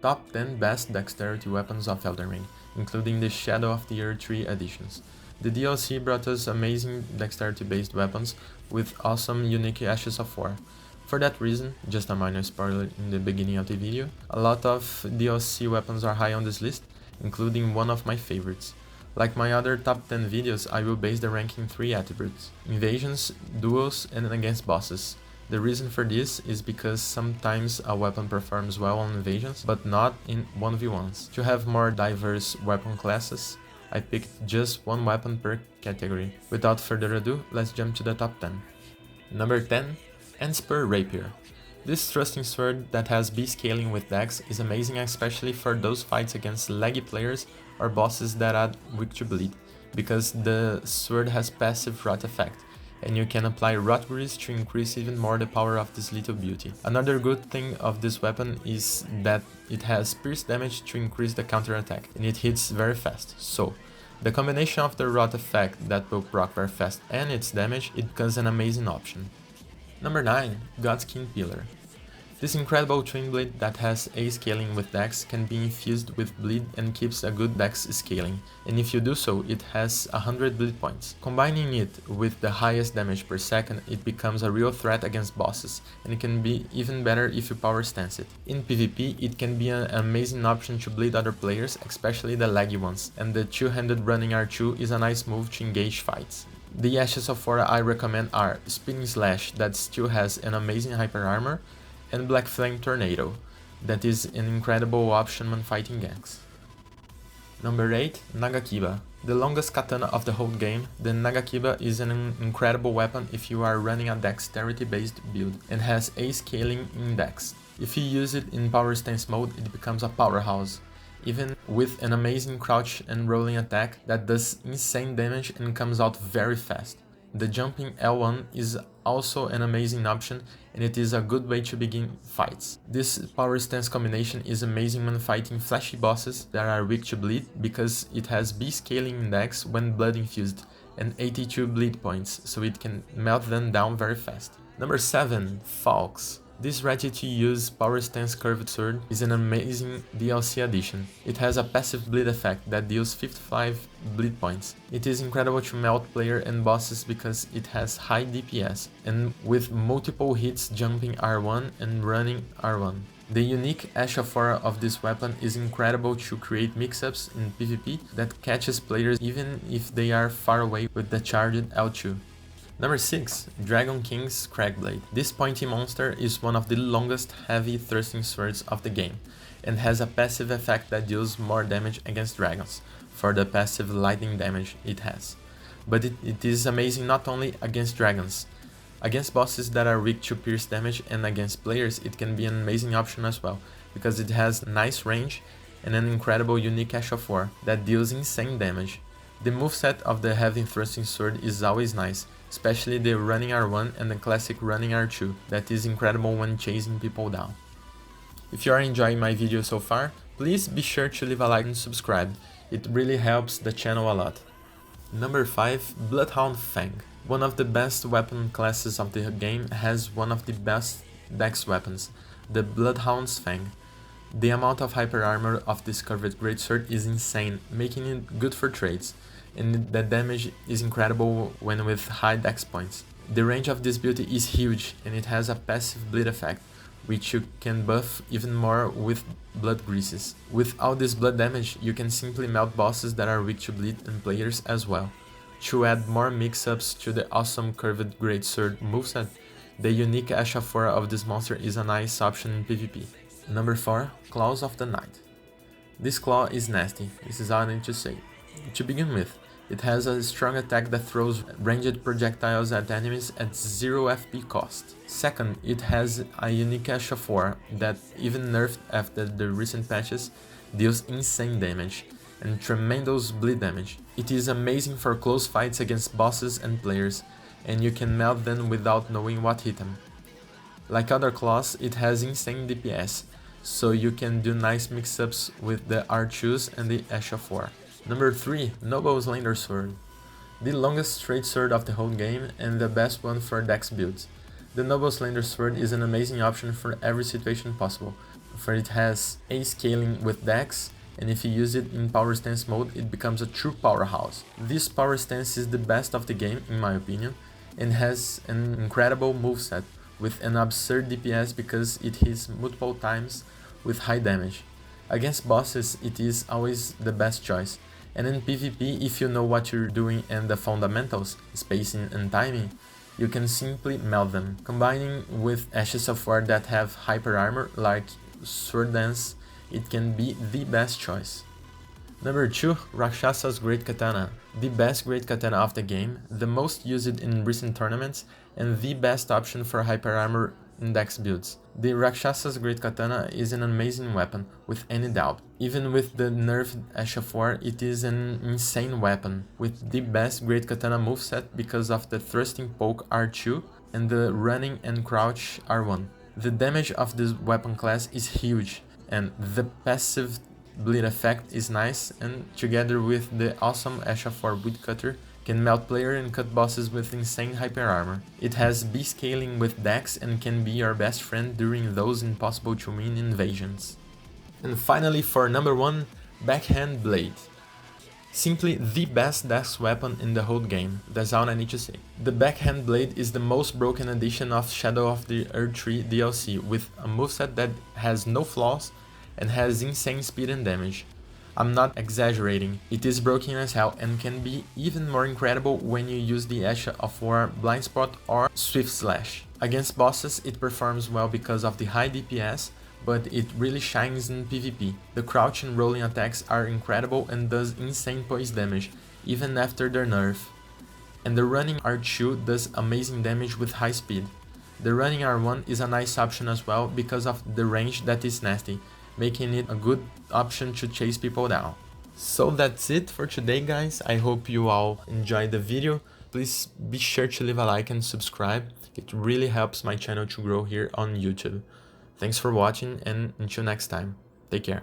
Top 10 best dexterity weapons of Elden Ring, including the Shadow of the Erdtree editions. The DLC brought us amazing dexterity-based weapons with awesome unique Ashes of War. For that reason, just a minor spoiler in the beginning of the video, a lot of DLC weapons are high on this list, including one of my favorites. Like my other top 10 videos, I will base the ranking 3 attributes: invasions, duels, and against bosses. The reason for this is because sometimes a weapon performs well on invasions, but not in 1v1s. To have more diverse weapon classes, I picked just one weapon per category. Without further ado, let's jump to the top 10. Number 10. Endspur Rapier. This thrusting sword that has B scaling with DEX is amazing, especially for those fights against laggy players or bosses that are weak to bleed, because the sword has passive rot effect, and you can apply rot grease to increase even more the power of this little beauty. Another good thing of this weapon is that it has pierce damage to increase the counter attack, and it hits very fast, so the combination of the rot effect that will proc very fast and its damage, it becomes an amazing option. Number 9. Godskin Pillar. This incredible twin blade that has A scaling with Dex can be infused with bleed and keeps a good Dex scaling, and if you do so, it has 100 bleed points. Combining it with the highest damage per second, it becomes a real threat against bosses, and it can be even better if you power stance it. In PvP, it can be an amazing option to bleed other players, especially the laggy ones, and the two-handed running R2 is a nice move to engage fights. The Ashes of War I recommend are Spinning Slash, that still has an amazing hyper armor, and Black Flame Tornado, that is an incredible option when fighting ganks. Number 8. Nagakiba. The longest katana of the whole game, the Nagakiba is an incredible weapon if you are running a dexterity based build and has A scaling in dex. If you use it in power stance mode, it becomes a powerhouse, even with an amazing crouch and rolling attack that does insane damage and comes out very fast. The jumping L1 is also an amazing option, and it is a good way to begin fights. This power stance combination is amazing when fighting flashy bosses that are weak to bleed, because it has B scaling index when blood infused and 82 bleed points, so it can melt them down very fast. Number 7. Falx. This ready-to-use power stance curved sword is an amazing DLC addition. It has a passive bleed effect that deals 55 bleed points. It is incredible to melt player and bosses because it has high DPS, and with multiple hits jumping R1 and running R1. The unique Ash of War of this weapon is incredible to create mix-ups in PvP that catches players even if they are far away with the charged L2. Number 6. Dragon King's Crackblade. This pointy monster is one of the longest heavy thrusting swords of the game, and has a passive effect that deals more damage against dragons, for the passive lightning damage it has. But it is amazing not only against dragons. Against bosses that are weak to pierce damage and against players, it can be an amazing option as well, because it has nice range and an incredible unique Ash of War that deals insane damage. The moveset of the heavy thrusting sword is always nice, especially the running R1 and the classic running R2, that is incredible when chasing people down. If you are enjoying my video so far, please be sure to leave a like and subscribe, it really helps the channel a lot. Number 5. Bloodhound Fang. One of the best weapon classes of the game has one of the best dex weapons, the Bloodhound's Fang. The amount of hyper armor of this curved greatsword is insane, making it good for trades, and the damage is incredible when with high dex points. The range of this beauty is huge, and it has a passive bleed effect, which you can buff even more with blood greases. With all this blood damage, you can simply melt bosses that are weak to bleed and players as well. To add more mix-ups to the awesome curved greatsword moveset, the unique Ash of War of this monster is a nice option in PvP. Number 4. Claws of the Night. This claw is nasty, this is all I need to say. To begin with, it has a strong attack that throws ranged projectiles at enemies at 0 FP cost. Second, it has a unique Ash of War that, even nerfed after the recent patches, deals insane damage and tremendous bleed damage. It is amazing for close fights against bosses and players, and you can melt them without knowing what hit them. Like other claws, it has insane DPS, so you can do nice mix-ups with the R2s and the Ash of War. Number 3. Noble Slender Sword. The longest straight sword of the whole game and the best one for dex builds. The Noble Slender Sword is an amazing option for every situation possible, for it has A scaling with DEX, and if you use it in power stance mode, it becomes a true powerhouse. This power stance is the best of the game in my opinion, and has an incredible moveset with an absurd DPS because it hits multiple times with high damage. Against bosses it is always the best choice, and in PvP, if you know what you're doing and the fundamentals, spacing and timing, you can simply melt them. Combining with Ashes of War that have hyper armor like Sword Dance, it can be the best choice. Number 2, Rakshasa's Great Katana. The best Great Katana of the game, the most used in recent tournaments, and the best option for hyper armor index builds. The Rakshasa's Great Katana is an amazing weapon, with any doubt. Even with the nerfed Ash of War, it is an insane weapon, with the best Great Katana moveset because of the thrusting poke R2 and the running and crouch R1. The damage of this weapon class is huge, and the passive bleed effect is nice, and together with the awesome Ash of War Woodcutter, can melt player and cut bosses with insane hyper armor. It has B scaling with Dex and can be your best friend during those impossible to win invasions. And finally, for number 1, Backhand Blade. Simply the best Dex weapon in the whole game, that's all I need to say. The Backhand Blade is the most broken edition of Shadow of the Erdtree DLC, with a moveset that has no flaws and has insane speed and damage. I'm not exaggerating, it is broken as hell and can be even more incredible when you use the Ash of War Blind Spot or Swift Slash. Against bosses it performs well because of the high DPS, but it really shines in PvP. The crouch and rolling attacks are incredible and does insane poise damage, even after their nerf. And the running R2 does amazing damage with high speed. The running R1 is a nice option as well because of the range that is nasty, making it a good option to chase people down. So that's it for today, guys. I hope you all enjoyed the video. Please be sure to leave a like and subscribe. It really helps my channel to grow here on YouTube. Thanks for watching, and until next time, take care.